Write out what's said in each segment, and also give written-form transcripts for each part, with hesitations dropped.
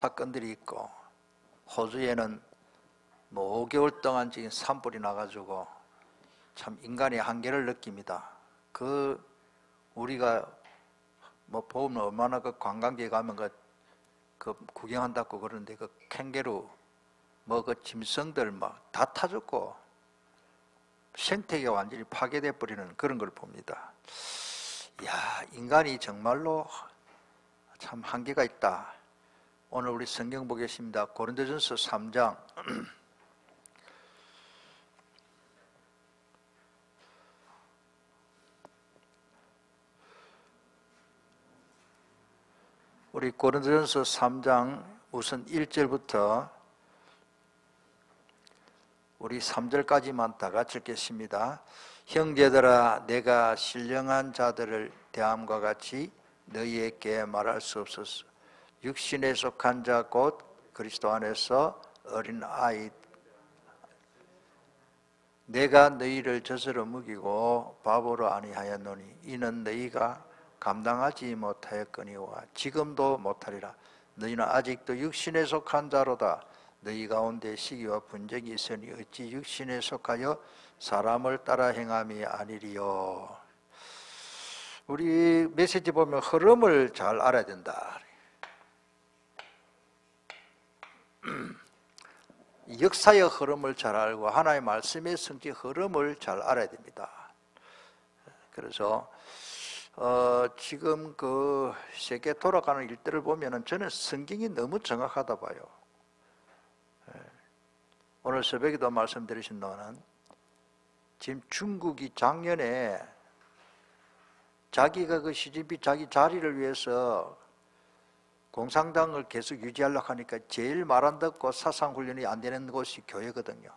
사건들이 있고, 호주에는 뭐 5개월 동안 지금 산불이 나가지고 참 인간의 한계를 느낍니다. 우리가 뭐 보면 얼마나 그 관광지에 가면 그 구경한다고 그러는데, 그 캥거루 뭐 그 짐승들 막 다 타죽고 생태계가 완전히 파괴돼 버리는 그런 걸 봅니다. 야, 인간이 정말로 참 한계가 있다. 오늘 우리 성경 보겠습니다. 고린도전서 3장 우리 고린도전서 3장 우선 1절부터 우리 3절까지만 다 같이 읽겠습니다. 형제들아, 내가 신령한 자들을 대함과 같이 너희에게 말할 수 없었어. 육신에 속한 자 곧 그리스도 안에서 어린 아이, 내가 너희를 젖으로 먹이고 밥으로 아니하였노니 이는 너희가 감당하지 못하였거니와 지금도 못하리라. 너희는 아직도 육신에 속한 자로다. 너희 가운데 시기와 분쟁이 있으니 어찌 육신에 속하여 사람을 따라 행함이 아니리요. 우리 메시지 보면 흐름을 잘 알아야 된다. 역사의 흐름을 잘 알고 하나님의 말씀의 성취 흐름을 잘 알아야 됩니다. 그래서 지금 그 세계 돌아가는 일들을 보면은 저는 성경이 너무 정확하다 봐요. 오늘 새벽에도 말씀드리신 동안은 지금 중국이 작년에 자기가 그 시진핑 자기 자리를 위해서 공산당을 계속 유지하려고 하니까 제일 말 안 듣고 사상훈련이 안 되는 곳이 교회거든요.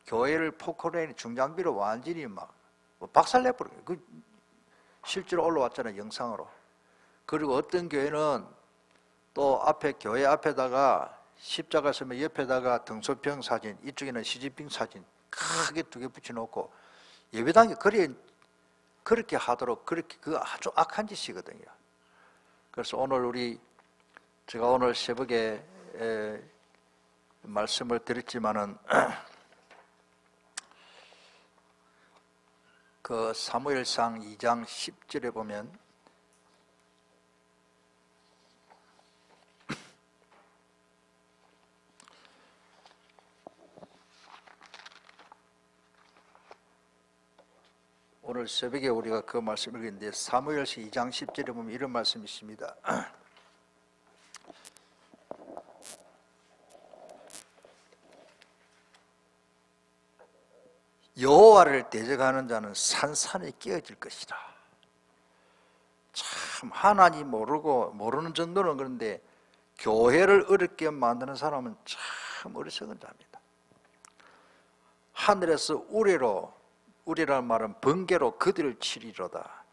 교회를 포크레인 중장비로 완전히 막 박살내버려요. 그 실제로 올라왔잖아요, 영상으로. 그리고 어떤 교회는 또 교회 앞에다가 십자가 서면 옆에다가 등소평 사진, 이쪽에는 시진핑 사진 크게 2개 붙여놓고 예배당이 그렇게 하도록 그 아주 악한 짓이거든요. 그래서 제가 오늘 새벽에 말씀을 드렸지만은 그 사무엘상 2장 10절에 보면 오늘 새벽에 우리가 그 말씀을 읽었는데 사무엘서 2장 10절에 보면 이런 말씀이 있습니다. 여호와를 대적하는 자는 산산에 깨어질 것이다. 참 하나님 모르는 정도는 그런데 교회를 어렵게 만드는 사람은 참 어리석은 자입니다. 하늘에서 우리라는 말은 번개로 그들을 치리로다.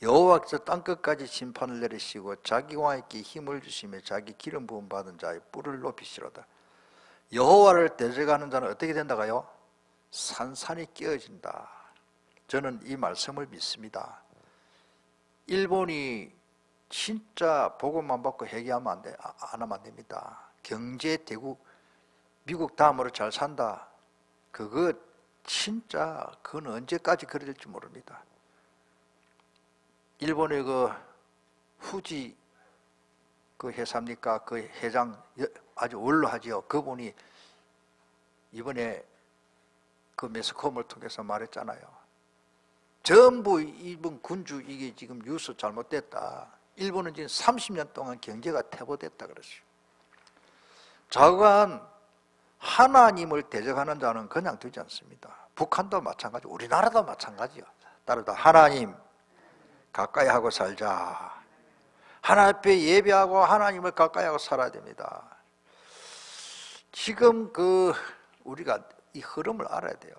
여호와께서 땅끝까지 심판을 내리시고 자기 왕에게 힘을 주시며 자기 기름 부음 받은 자의 뿔을 높이시로다. 여호와를 대적하는 자는 어떻게 된다고요? 산산이 깨어진다. 저는 이 말씀을 믿습니다. 일본이 진짜 복음만 받고 회개하면 안 하면 안 됩니다. 경제 대국, 미국 다음으로 잘 산다. 그건 언제까지 그래 될지 모릅니다. 일본의 그 후지 그 회사입니까? 그 회장 아주 원로하지요. 그분이 이번에 그 매스컴을 통해서 말했잖아요. 전부 일본 군주 이게 지금 뉴스 잘못됐다. 일본은 지금 30년 동안 경제가 퇴보됐다 그랬어요. 좌우간 하나님을 대적하는 자는 그냥 두지 않습니다. 북한도 마찬가지, 우리나라도 마찬가지요. 따라서 하나님 가까이 하고 살자. 하나님 앞에 예배하고 하나님을 가까이 하고 살아야 됩니다. 지금 우리가 이 흐름을 알아야 돼요.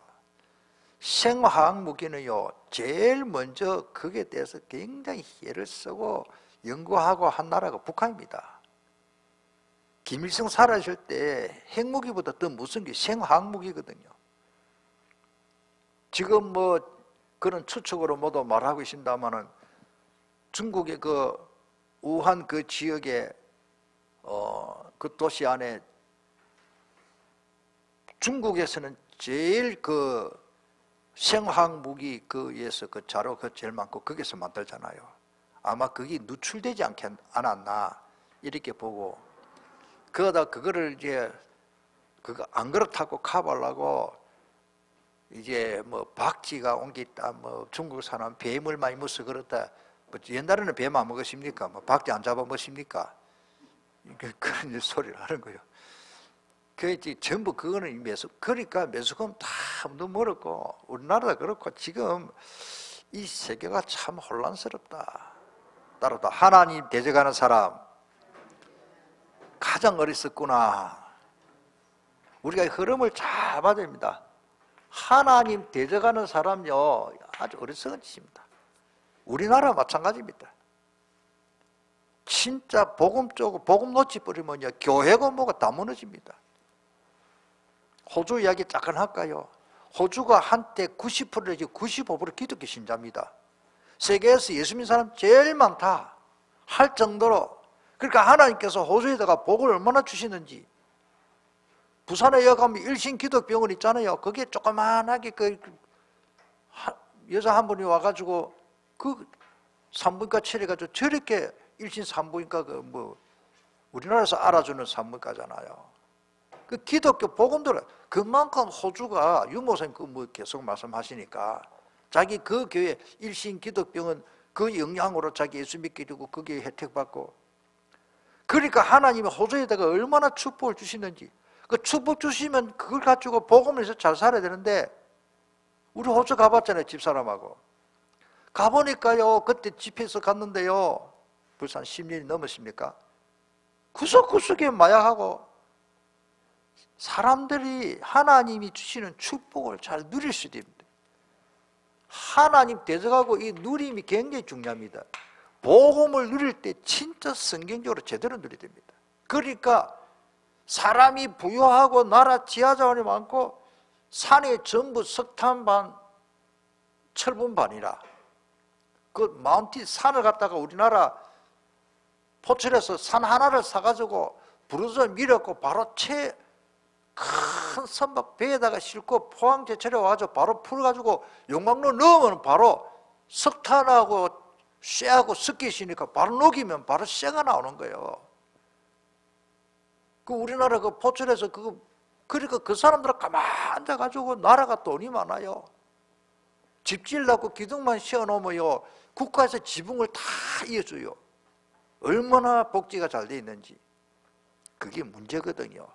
생화학 무기는요, 제일 먼저 거기에 대해서 굉장히 애를 쓰고 연구하고 한 나라가 북한입니다. 김일성 살아있을 때 핵무기보다 더 무서운 게 생화학무기거든요. 지금 뭐 그런 추측으로 모두 말하고 계신다마는 중국의 그 우한 그 지역에 그 도시 안에 중국에서는 제일 그 생화학 무기 그에서 그 자료 그 제일 많고 거기서 만들잖아요. 아마 그게 누출되지 않았나 이렇게 보고, 그러다 그거를 이제 그거 안 그렇다고 커버하려고 이제 뭐 박쥐가 온 게 있다, 뭐 중국 사람 뱀을 많이 먹어서 그렇다. 뭐 옛날에는 뱀 안 먹었습니까? 뭐 박쥐 안 잡아 먹습니까? 그런 소리를 하는 거예요. 그 전부 그거는 그러니까 매수금 다 너무 멀었고, 우리나라도 그렇고 지금 이 세계가 참 혼란스럽다. 따라서 하나님 대적하는 사람 가장 어리석구나. 우리가 흐름을 잘 봐야 됩니다. 하나님 대적하는 사람요 아주 어리석은 짓입니다. 우리나라 마찬가지입니다. 진짜 복음 놓치버리면요 교회고 뭐가 다 무너집니다. 호주 이야기 잠깐 할까요? 호주가 한때 90% 내지 95% 기독교 신자입니다. 세계에서 예수 믿는 사람 제일 많다 할 정도로, 그러니까 하나님께서 호주에다가 복을 얼마나 주시는지. 부산에 여기 가면 일신 기독병원 있잖아요. 거기에 조그만하게 그 여자 한 분이 와가지고 그 산부인과 차려가지고 저렇게 일신 산부인과 그 뭐 우리나라에서 알아주는 산부인과잖아요. 그 기독교 복음들 그만큼 호주가 유모선 그 뭐 계속 말씀하시니까 자기 그 교회 일신 기독병원 그 영향으로 자기 예수 믿게 되고 거기에 혜택 받고, 그러니까 하나님이 호주에다가 얼마나 축복을 주시는지. 그 축복 주시면 그걸 가지고 복음을 해서 잘 살아야 되는데, 우리 호주 가봤잖아요. 집사람하고 가보니까요 그때 집회에서 갔는데요 벌써 한 10년이 넘었습니까? 구석구석에 마약하고, 사람들이 하나님이 주시는 축복을 잘 누릴 수 있습니다. 하나님 대적하고 이 누림이 굉장히 중요합니다. 복음을 누릴 때 진짜 성경적으로 제대로 누려야 됩니다. 그러니까 사람이 부유하고 나라 지하자원이 많고 산이 전부 석탄반, 철분반이라, 그 마운틴 산을 갖다가 우리나라 포천에서 산 하나를 사가지고 부르서 밀었고 바로 큰 선박 배에다가 싣고 포항제철에 와가지고 바로 풀어가지고 용광로 넣으면 바로 석탄하고 쇠하고 섞이시니까 바로 녹이면 바로 쇠가 나오는 거예요. 그 우리나라 그 포천에서 그러니까 그 사람들은 가만 앉아가지고 나라가 돈이 많아요. 집 지으려고 기둥만 씌워놓으면요 국가에서 지붕을 다 이어줘요. 얼마나 복지가 잘 돼 있는지. 그게 문제거든요.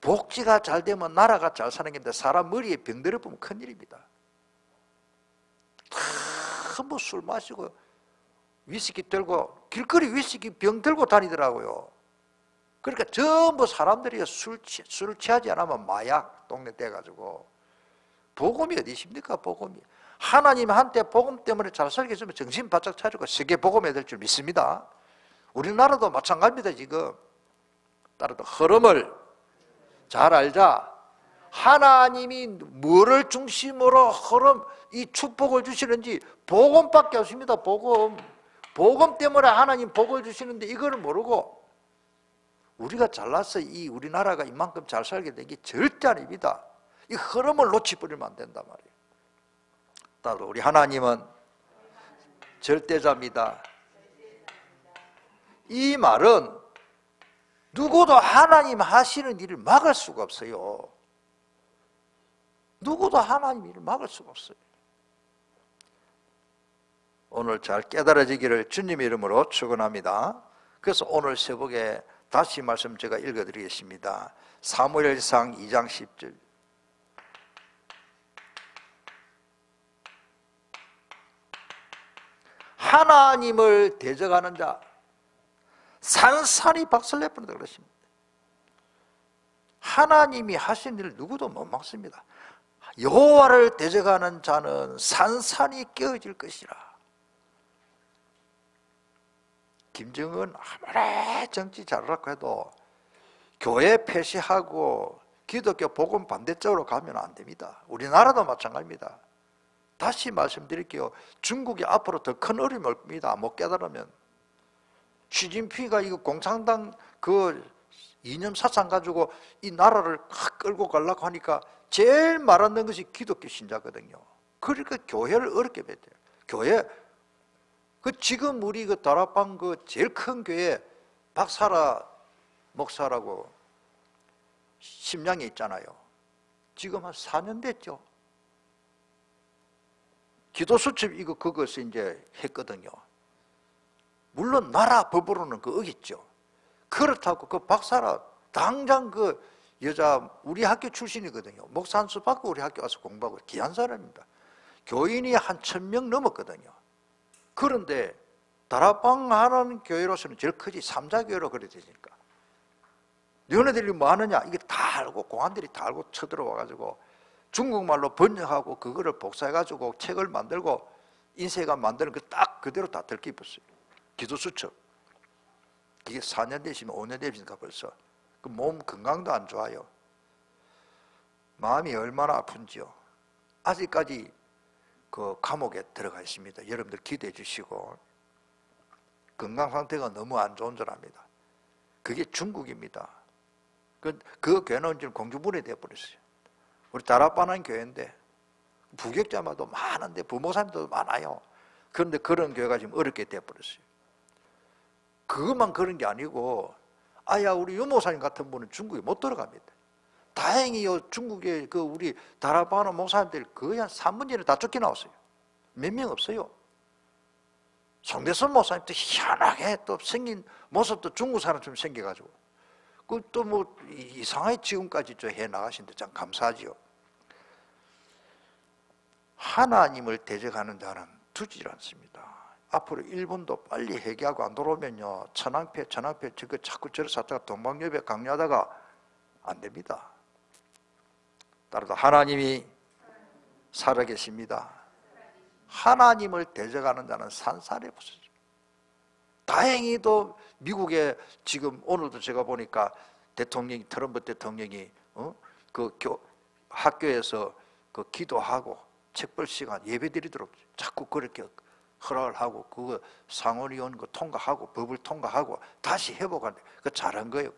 복지가 잘 되면 나라가 잘 사는 게, 사람 머리에 병들어 보면 큰일입니다. 뭐 술 마시고 위스키 들고 길거리 위스키 병 들고 다니더라고요. 그러니까 전부 사람들이 술을 취하지 않으면 마약 동네 돼가지고. 복음이 어디 있습니까? 복음이. 하나님 한테 복음 때문에 잘 살게 했으면 정신 바짝 차리고 세계 복음해야 될 줄 믿습니다. 우리나라도 마찬가지입니다. 지금 따라서 흐름을 잘 알자. 하나님이 뭐를 중심으로 흐름 이 축복을 주시는지 복음밖에 없습니다. 복음 때문에 하나님 복을 주시는데 이걸 모르고 우리가 잘나서 이 우리나라가 이만큼 잘 살게 된 게 절대 아닙니다. 이 흐름을 놓치버리면 안 된단 말이에요. 따로 우리 하나님은 절대자입니다. 이 말은 누구도 하나님 하시는 일을 막을 수가 없어요. 누구도 하나님 일을 막을 수가 없어요. 오늘 잘 깨달아지기를 주님의 이름으로 축원합니다. 그래서 오늘 새벽에 다시 말씀 제가 읽어드리겠습니다. 사무엘상 2장 10절. 하나님을 대적하는 자 산산이 박살내버린다 그러십니다. 하나님이 하신 일을 누구도 못 막습니다. 여호와를 대적하는 자는 산산이 깨어질 것이라. 김정은 아무리 정치 잘하라고 해도 교회 폐쇄하고 기독교 복음 반대쪽으로 가면 안 됩니다. 우리나라도 마찬가지입니다. 다시 말씀드릴게요. 중국이 앞으로 더 큰 어려움이 올 겁니다. 못 깨달으면. 시진핑이가 이거 공산당 그 이념 사상 가지고 이 나라를 확 끌고 가려고 하니까 제일 말 안 되는 것이 기독교 신자거든요. 그러니까 교회를 어렵게 뱉어요. 교회, 지금 우리 다락방 제일 큰 교회 박사라 목사라고 심양에 있잖아요. 지금 한 4년 됐죠. 기도 수첩 그것을 이제 했거든요. 물론 나라 법으로는 어겼죠. 그렇다고 박사라 당장 여자 우리 학교 출신이거든요. 목사 한 수 받고 우리 학교 와서 공부하고 귀한 사람입니다. 교인이 한 1000명 넘었거든요. 그런데 다락방 하는 교회로서는 제일 크지. 3자 교회로 그래 되니까. 너네들이 뭐 하느냐? 이게 다 알고 공안들이 다 알고 쳐들어와가지고 중국말로 번역하고 그거를 복사해가지고 책을 만들고 인쇄가 만드는 거 딱 그대로 다 들키었어요. 기도수첩. 이게 4년 되시면 5년 되시니까 벌써 몸 건강도 안 좋아요. 마음이 얼마나 아픈지요. 아직까지 감옥에 들어가 있습니다. 여러분들 기도해 주시고. 건강 상태가 너무 안 좋은 줄 압니다. 그게 중국입니다. 그 교회는 지금 공주분이 되어버렸어요. 우리 다락방은 교회인데 부격자마도 많은데 부목사님도 많아요. 그런데 그런 교회가 지금 어렵게 되어버렸어요. 그것만 그런 게 아니고 우리 유목사님 같은 분은 중국에 못 들어갑니다. 다행히요, 중국에 우리 다락방하는 목사님들 거의 한 3분의 1을 다 쫓겨나왔어요. 몇 명 없어요. 송대선 목사님도 희한하게 또 생긴 모습도 중국 사람처럼 생겨가지고 또 뭐 이상하게 지금까지 해 나가신데 참 감사하지요. 하나님을 대적하는 자는 두질 않습니다. 앞으로 일본도 빨리 회개하고 안 돌아오면요, 천황폐 자꾸 저를 샀다가 동방여배 강요하다가 안 됩니다. 따라서 하나님이 살아계십니다. 하나님을 대적하는 자는 산산해 보세요. 다행히도 미국에 지금 오늘도 제가 보니까 트럼프 대통령이 학교에서 기도하고 책벌 시간 예배드리도록 자꾸 그렇게 허락을 하고 상원의원 통과하고 법을 통과하고 다시 회복하는데 잘한 거예요.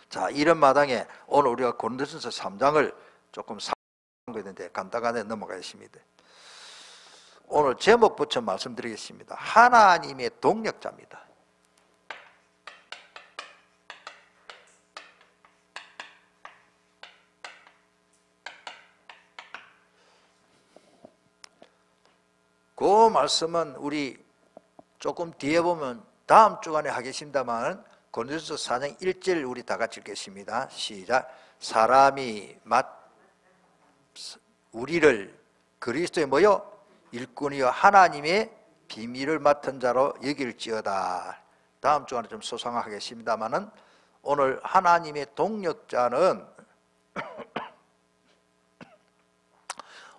자, 이런 마당에 오늘 우리가 고린도전서 3장을 조금 있는데 간단하게 넘어가겠습니다. 오늘 제목 붙여 말씀드리겠습니다. 하나님의 동력자입니다. 그 말씀은 우리 조금 뒤에 보면 다음 주간에 하겠습니다만 고린도전서 4장 1절 우리 다 같이 읽겠습니다. 시작. 사람이 우리를 그리스도의 뭐요? 일꾼이요 하나님의 비밀을 맡은 자로 여길지어다. 다음 주간에 좀 소상하겠습니다만은 오늘 하나님의 동력자는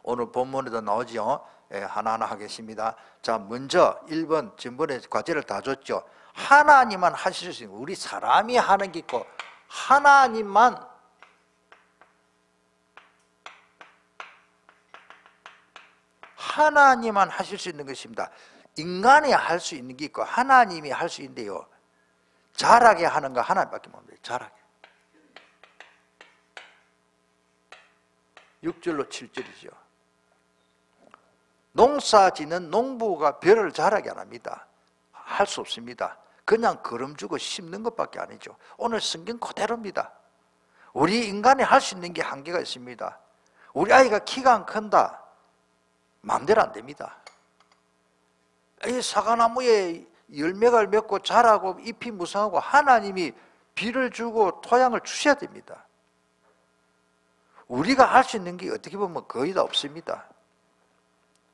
오늘 본문에도 나오죠. 하나하나 하겠습니다. 자, 먼저 1번 전번에 과제를 다 줬죠. 하나님만 하실 수 있는, 우리 사람이 하는 게 있고 하나님만 하실 수 있는 것입니다. 인간이 할 수 있는 게 있고 하나님이 할 수 있는데요, 잘하게 하는 거 하나님밖에 못 해요. 잘하게. 6절로 7절이죠. 농사 짓는 농부가 벼를 자라게 안 합니다. 할 수 없습니다. 그냥 거름 주고 심는 것밖에 아니죠. 오늘 성경 그대로입니다. 우리 인간이 할 수 있는 게 한계가 있습니다. 우리 아이가 키가 안 큰다, 마음대로 안 됩니다. 이 사과나무에 열매가 맺고 자라고 잎이 무성하고 하나님이 비를 주고 토양을 주셔야 됩니다. 우리가 할 수 있는 게 어떻게 보면 거의 다 없습니다.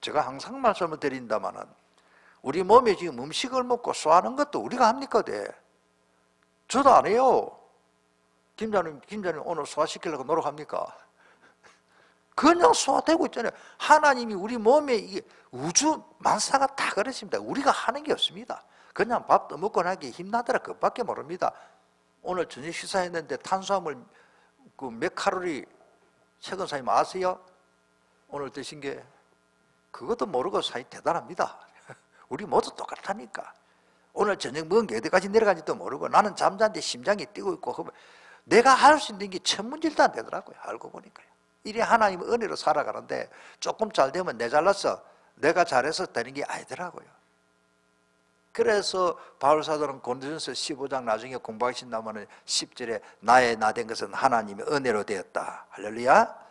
제가 항상 말씀을 드린다마는 우리 몸에 지금 음식을 먹고 소화하는 것도 우리가 합니까? 저도 안 해요. 김자님 오늘 소화시키려고 노력합니까? 그냥 소화되고 있잖아요. 하나님이 우리 몸에 이게 우주 만사가 다 그렇습니다. 우리가 하는 게 없습니다. 그냥 밥 떠먹고 나기 힘나더라 그것밖에 모릅니다. 오늘 저녁 식사했는데 탄수화물 몇 칼로리 최근 사님 아세요? 오늘 드신 게 그것도 모르고 사이 대단합니다. 우리 모두 똑같다니까. 오늘 저녁 먹은 게 어디까지 내려간지도 모르고 나는 잠자는데 심장이 뛰고 있고 내가 할 수 있는 게 천문질도 안 되더라고요. 알고 보니까요. 이래 하나님 은혜로 살아가는데 조금 잘 되면 내 잘났어, 내가 잘해서 되는 게 아니더라고요. 그래서 바울사도는 고린도전서 15장 나중에 공부하신다면 10절에 나의 나 된 것은 하나님의 은혜로 되었다. 할렐루야.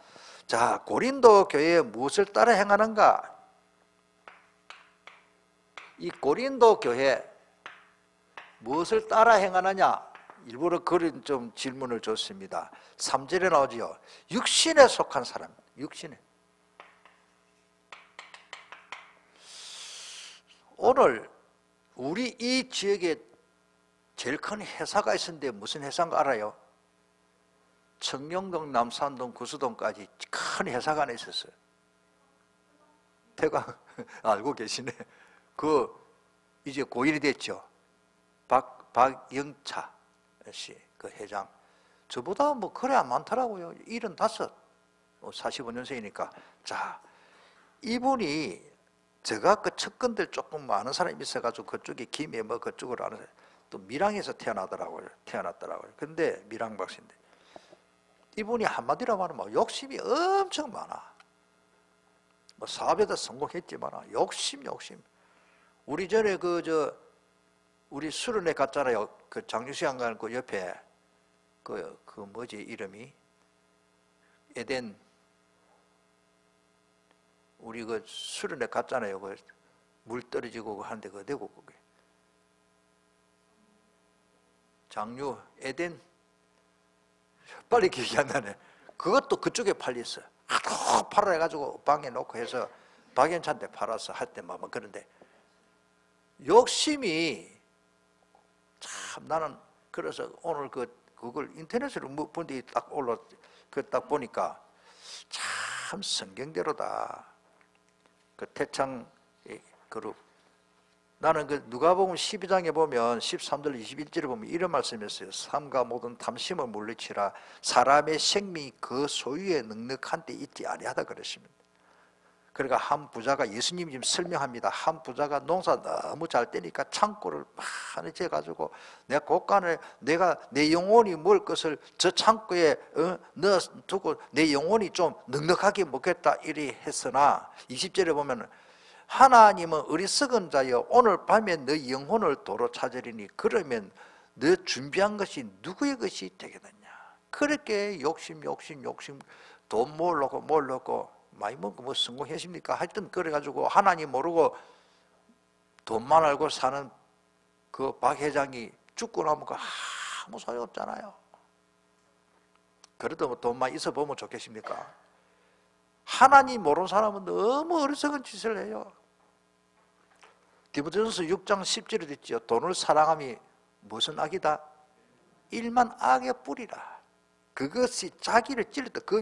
자, 고린도 교회에 무엇을 따라 행하는가? 이 고린도 교회 무엇을 따라 행하느냐? 일부러 그런 좀 질문을 줬습니다. 3절에 나오지요. 육신에 속한 사람, 육신에. 오늘 우리 이 지역에 제일 큰 회사가 있었는데 무슨 회사인가 알아요? 청룡동, 남산동, 구수동까지 큰 회사가 하나 있었어요. 태광 알고 계시네. 그 이제 고일이 됐죠. 박영차 씨, 그 회장. 저보다 뭐 그래 안 많더라고요. 75, 45년생이니까. 자, 이분이 제가 그 측근들 조금 많은 사람이 있어가지고 그쪽에 김해 뭐 그쪽으로 아는 또 밀양에서 태어났더라고요. 근데 밀양 박씨인데 이분이 한마디로 말하면 욕심이 엄청 많아. 뭐 사업에도 성공했지만 욕심. 우리 전에 우리 수련회 갔잖아요. 그 장유시 한강 그 옆에 그 뭐지 이름이 에덴, 우리 그 수련회 갔잖아요. 그 물 떨어지고 하는데 그 어디고 그게 장유 에덴 빨리 기억이 안 나네. 그것도 그쪽에 팔렸어. 하도 팔아 해가지고 방에 놓고 해서 박연찬한테 팔아서 할 때 막 그런데 욕심이 참 나는 그래서 오늘 그걸 인터넷으로 본데 딱 딱 보니까 참 성경대로다. 그 태창 그룹. 나는 그 누가복음 12장에 보면 13절 21절에 보면 이런 말씀이었어요. 삼가 모든 탐심을 물리치라. 사람의 생명이 그 소유에 넉넉한 데 있지 아니하다 그러십니다. 그러니까 한 부자가, 예수님이 지금 설명합니다. 한 부자가 농사 너무 잘 되니까 창고를 많이 재가지고 내가 곳간에 내가 내 영혼이 먹을 것을 저 창고에 넣어두고 내 영혼이 좀 넉넉하게 먹겠다 이리 했으나 20절에 보면 하나님은 어리석은 자여 오늘 밤에 너 영혼을 도로 찾으리니 그러면 너 준비한 것이 누구의 것이 되겠느냐. 그렇게 욕심 돈 모으려고 많이 먹고 뭐 성공했습니까? 하여튼 그래가지고 하나님 모르고 돈만 알고 사는 그 박 회장이 죽고 나면 아무 소용없잖아요. 그래도 뭐 돈만 있어 보면 좋겠습니까? 하나님 모르는 사람은 너무 어리석은 짓을 해요. 디모데전서 6장 10절에 있죠. 돈을 사랑함이 무슨 악이다? 일만 악의 뿌리라. 그것이 자기를 찔렀다. 그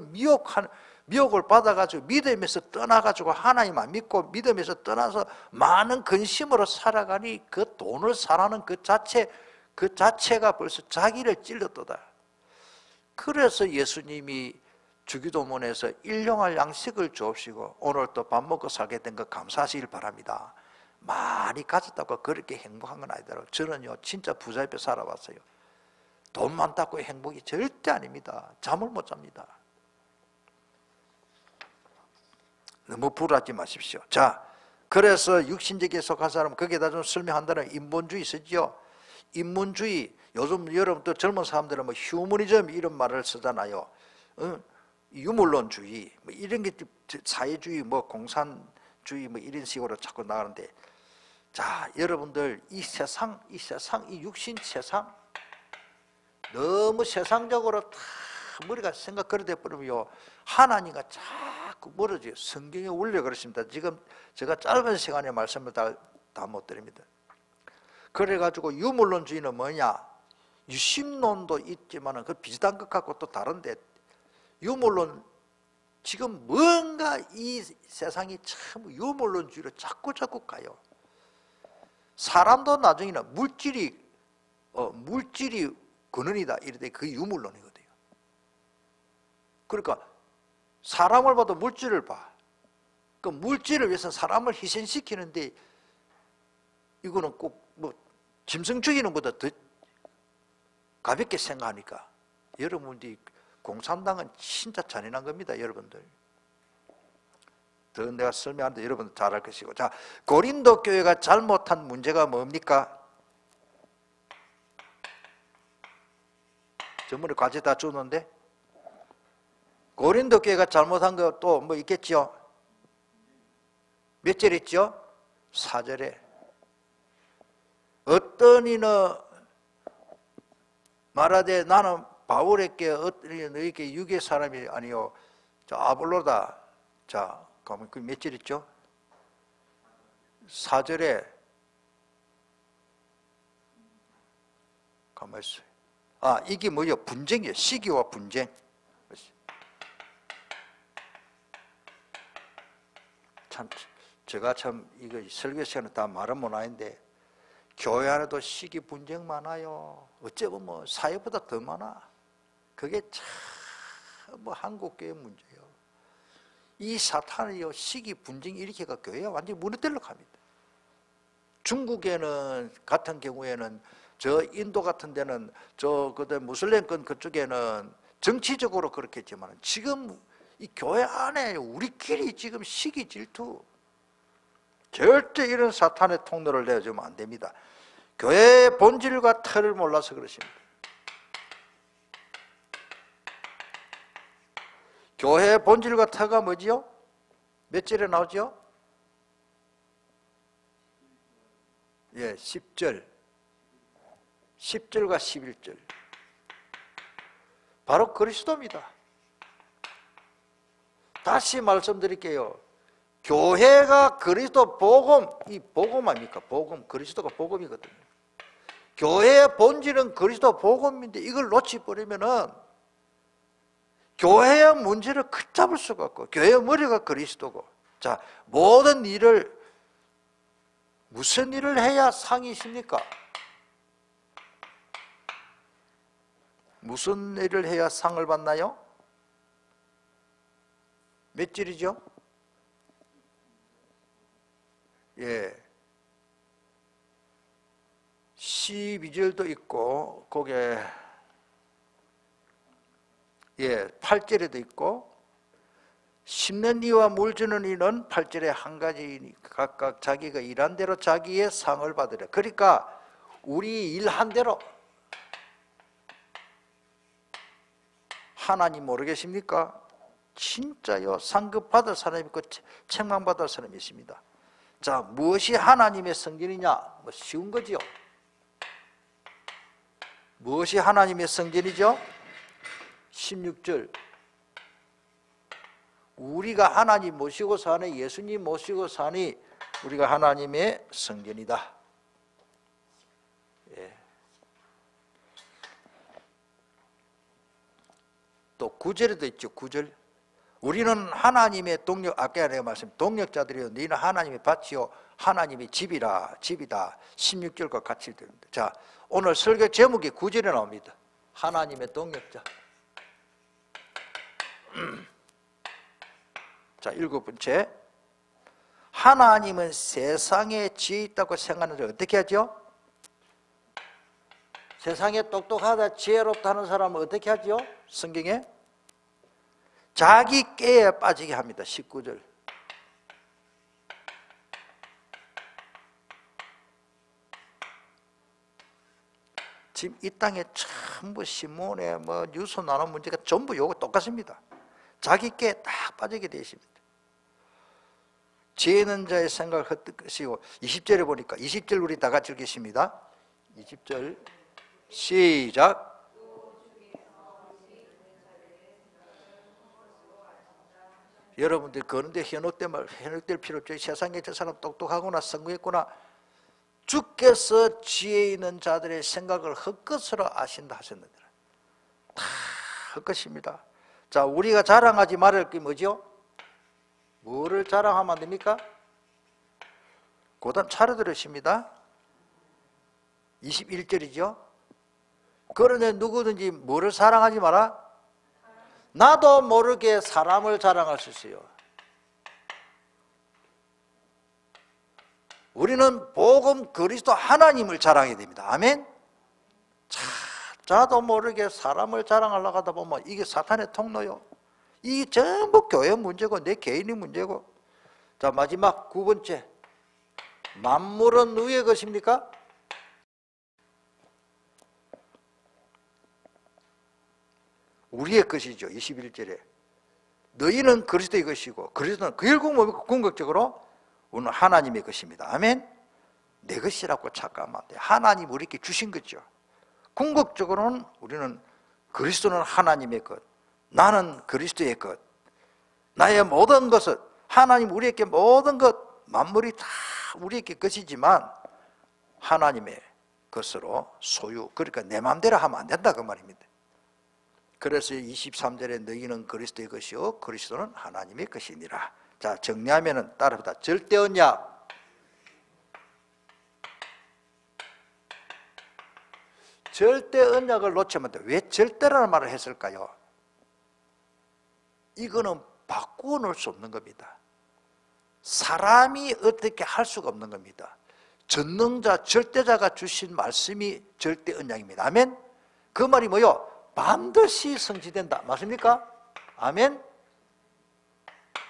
미혹을 받아가지고 믿음에서 떠나가지고 하나님 안 믿고 믿음에서 떠나서 많은 근심으로 살아가니 그 돈을 사랑하는 그 자체가 벌써 자기를 찔렀도다. 그래서 예수님이 주기도문에서 일용할 양식을 주옵시고 오늘 또 밥 먹고 살게 된 거 감사하시길 바랍니다. 많이 가졌다고 그렇게 행복한 건 아니더라고요. 저는요 진짜 부자 옆에 살아봤어요. 돈 많다고 행복이 절대 아닙니다. 잠을 못 잡니다. 너무 불하지 마십시오. 자, 그래서 육신적에 속한 사람은 거기에다 좀 설명한다는 인본주의 쓰죠. 인문주의, 요즘 여러분 또 젊은 사람들은 뭐 휴머니즘 이런 말을 쓰잖아요. 유물론주의, 뭐 이런 게 사회주의, 뭐 공산주의, 뭐 이런 식으로 자꾸 나가는데, 자, 여러분들 이 세상, 이 육신 세상, 너무 세상적으로 다 머리가 생각 그렇게 버리면요, 하나님과 자꾸 멀어져요. 성경에 원래 그렇습니다. 지금 제가 짧은 시간에 말씀을 다 못 드립니다. 그래가지고 유물론주의는 뭐냐? 유심론도 있지만 그 비슷한 것 같고 또 다른데, 유물론, 지금 뭔가 이 세상이 참 유물론주의로 자꾸 가요. 사람도 나중에는 물질이 근원이다 이럴 그 유물론이거든요. 그러니까 사람을 봐도 물질을 봐. 그 물질을 위해서 사람을 희생시키는데 이거는 꼭 뭐 짐승 죽이는 것보다 더 가볍게 생각하니까 여러분들이 공산당은 진짜 잔인한 겁니다. 여러분들. 더 내가 설명하는데 여러분들 잘 알 것이고. 자, 고린도 교회가 잘못한 문제가 뭡니까? 전번에 과제 다 줬는데 고린도 교회가 잘못한 거 또 뭐 있겠죠? 몇 절 있죠? 4절에 어떤 이는 말하되 나는 바울에게 너희에게 육의 사람이 아니요 자 아볼로다. 자 그러면 그 몇 절 있죠? 4절에 가만히 있어요. 아 이게 뭐예요? 분쟁이에요. 시기와 분쟁. 참 제가 참 이거 설교 시간에 다 말은 못 하는데 교회 안에도 시기 분쟁 많아요. 어째 보면 사회보다 더 많아. 그게 참 뭐 한국 교회 문제예요. 이 사탄이요 시기 분쟁 일으켜가 교회가 완전히 무너뜨리려고 합니다. 중국에는 같은 경우에는 저 인도 같은 데는 저 그때 무슬림권 그쪽에는 정치적으로 그렇겠지만 지금 이 교회 안에 우리끼리 지금 시기 질투 절대 이런 사탄의 통로를 내주면 안 됩니다. 교회의 본질과 틀을 몰라서 그렇습니다. 교회의 본질과 틀가 뭐지요? 몇 절에 나오죠? 예, 10절. 10절과 11절. 바로 그리스도입니다. 다시 말씀드릴게요. 교회가 그리스도 복음, 이 복음 아닙니까? 복음, 그리스도가 복음이거든요. 교회의 본질은 그리스도 복음인데 이걸 놓치버리면은 교회의 문제를 걷잡을 수가 없고 교회의 머리가 그리스도고 자 모든 일을 무슨 일을 해야 상이 있습니까? 무슨 일을 해야 상을 받나요? 몇 절이죠? 예. 12절도 있고, 거기에, 예, 8절에도 있고, 심는 이와 물 주는 이는 8절에 한 가지 각각 자기가 일한 대로 자기의 상을 받으려. 그러니까, 우리 일한 대로 하나님 모르겠습니까? 진짜요. 상급 받을 사람이 있고 책망 받을 사람이 있습니다. 자, 무엇이 하나님의 성전이냐? 뭐 쉬운 거지요. 무엇이 하나님의 성전이죠? 16절. 우리가 하나님 모시고 사니 예수님 모시고 사니 우리가 하나님의 성전이다. 예. 또 9절에도 있죠. 9절. 우리는 하나님의 동력, 아까 내가 말씀, 동력자들이요. 너희는 하나님의 밭이요. 하나님의 집이라, 집이다. 16절과 같이 들립니다. 자, 오늘 설교 제목이 9절에 나옵니다. 하나님의 동력자. 자, 7번째. 하나님은 세상에 지혜 있다고 생각하는데 어떻게 하죠? 세상에 똑똑하다, 지혜롭다 하는 사람은 어떻게 하죠? 성경에? 자기 깨에 빠지게 합니다. 19절. 지금 이 땅에 전부 신문에 뭐 뉴스 나오는 문제가 전부 요거 똑같습니다. 자기 깨에 딱 빠지게 되어 있습니다. 지혜 있는 자의 생각을 헛되시고 20절에 보니까 20절 우리 다 같이 읽겠습니다. 20절 시작. 여러분들 그런데 현혹될 필요 없죠. 세상에 저 사람 똑똑하구나 성공했구나. 주께서 지혜 있는 자들의 생각을 헛것으로 아신다 하셨는데 다 헛것입니다. 자, 우리가 자랑하지 말할 게 뭐죠? 뭐를 자랑하면 안 됩니까? 고단 차려 들으십니다. 21절이죠. 그런데 누구든지 뭐를 사랑하지 마라? 나도 모르게 사람을 자랑할 수 있어요. 우리는 복음 그리스도 하나님을 자랑해야 됩니다. 아멘. 자도 모르게 사람을 자랑하려고 하다 보면 이게 사탄의 통로요. 이게 전부 교회 문제고 내 개인의 문제고. 자, 마지막 9번째. 만물은 누구의 것입니까? 우리의 것이죠. 21절에 너희는 그리스도의 것이고 그리스도는 결국 뭡니까? 궁극적으로 우리는 하나님의 것입니다. 아멘. 내 것이라고 착각하면 안 돼요. 하나님 우리에게 주신 거죠. 궁극적으로는 우리는 그리스도는 하나님의 것, 나는 그리스도의 것, 나의 모든 것은 하나님 우리에게 모든 것, 만물이 다 우리에게 것이지만 하나님의 것으로 소유, 그러니까 내 마음대로 하면 안 된다 그 말입니다. 그래서 23절에 너희는 그리스도의 것이요 그리스도는 하나님의 것이니라. 자, 정리하면은 따라합니다. 절대 언약, 절대 언약을 놓치면 돼. 왜 절대라는 말을 했을까요? 이거는 바꾸어 놓을 수 없는 겁니다. 사람이 어떻게 할 수가 없는 겁니다. 전능자, 절대자가 주신 말씀이 절대 언약입니다. 아멘? 그 말이 뭐요? 반드시 성취된다. 맞습니까? 아멘?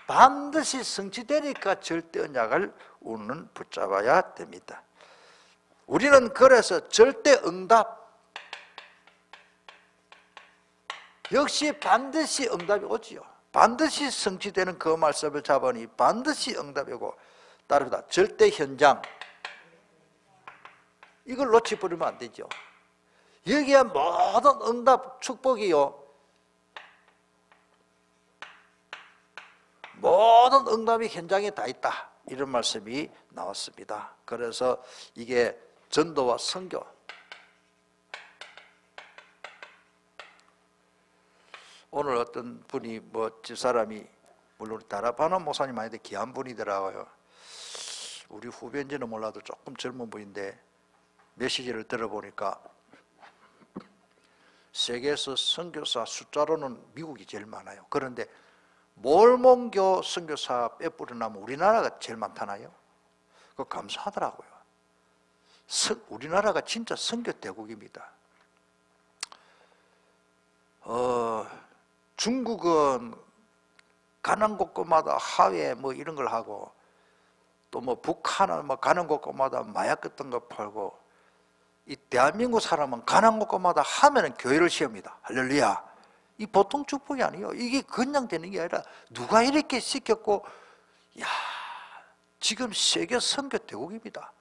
반드시 성취되니까 절대 언약을 우리는 붙잡아야 됩니다. 우리는 그래서 절대 응답, 역시 반드시 응답이 오지요. 반드시 성취되는 그 말씀을 잡으니 반드시 응답이고, 따릅니다. 절대 현장, 이걸 놓치버리면 안 되죠. 여기에 모든 응답, 축복이요, 모든 응답이 현장에 다 있다, 이런 말씀이 나왔습니다. 그래서 이게 전도와 선교, 오늘 어떤 분이 집사람이, 물론 다라바나 목사님 아닌데 귀한 분이더라고요. 우리 후배인지는 몰라도 조금 젊은 분인데 메시지를 들어보니까 세계에서 선교사 숫자로는 미국이 제일 많아요. 그런데 몰몬교 선교사 빼뿌려나면 우리나라가 제일 많다나요? 그거 감사하더라고요. 우리나라가 진짜 선교 대국입니다. 중국은 가는 곳곳마다 하회 이런 걸 하고, 또 북한은 가는 곳곳마다 마약 같은 거 팔고, 이 대한민국 사람은 가는 곳곳마다 하면은 교회를 세웁니다. 할렐루야. 이 보통 축복이 아니에요. 이게 그냥 되는 게 아니라 누가 이렇게 시켰고, 야, 지금 세계 선교 대국입니다.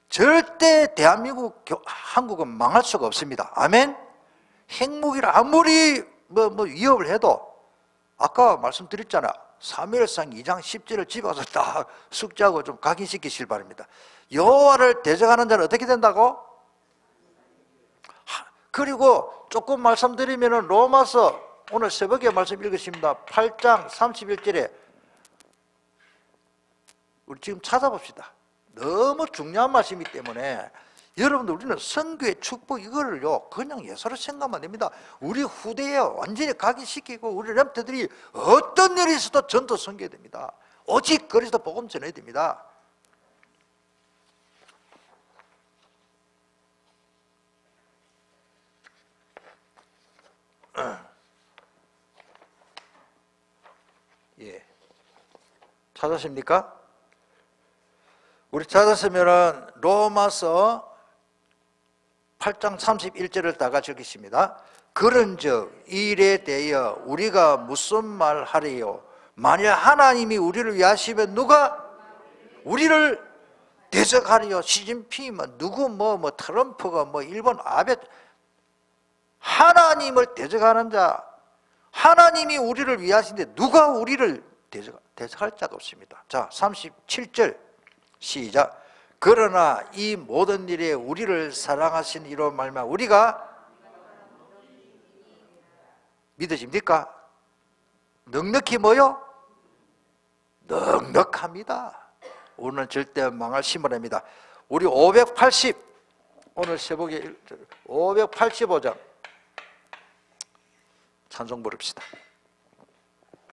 절대 대한민국, 한국은 망할 수가 없습니다. 아멘. 핵무기를 아무리 위협을 해도, 아까 말씀드렸잖아, 사무엘상 2장 10절을 집어서 딱 숙지하고 좀 각인시키시길 바랍니다. 여호와를 대적하는 자는 어떻게 된다고? 그리고 조금 말씀드리면 로마서, 오늘 새벽에 말씀 읽으십니다. 8장 31절에 우리 지금 찾아봅시다. 너무 중요한 말씀이기 때문에 여러분들, 우리는 선교의 축복 이거를요 그냥 예사로 생각하면 안 됩니다. 우리 후대에 완전히 각인시키고, 우리 렘터들이 어떤 일이 있어도 전도 선교해야 됩니다. 오직 그리스도 복음 전해야 됩니다. 예, 찾았습니까? 우리 찾았으면은 로마서 8장 31절을 다 같이 읽겠습니다. 그런즉 이 일에 대하여 우리가 무슨 말 하리요? 만일 하나님이 우리를 위하시면 누가 우리를 대적하리요? 시진핑이면 누구 트럼프가 일본 아베, 하나님을 대적하는 자, 하나님이 우리를 위하시는데 누가 우리를 대적할 자가 없습니다. 자, 37절 시작. 그러나 이 모든 일에 우리를 사랑하신 이로 말미암아 우리가 믿으십니까? 넉넉히 뭐요? 넉넉합니다. 우리는 절대 망할 힘을 합니다. 우리 580, 오늘 새벽에 585장 찬송 부릅시다.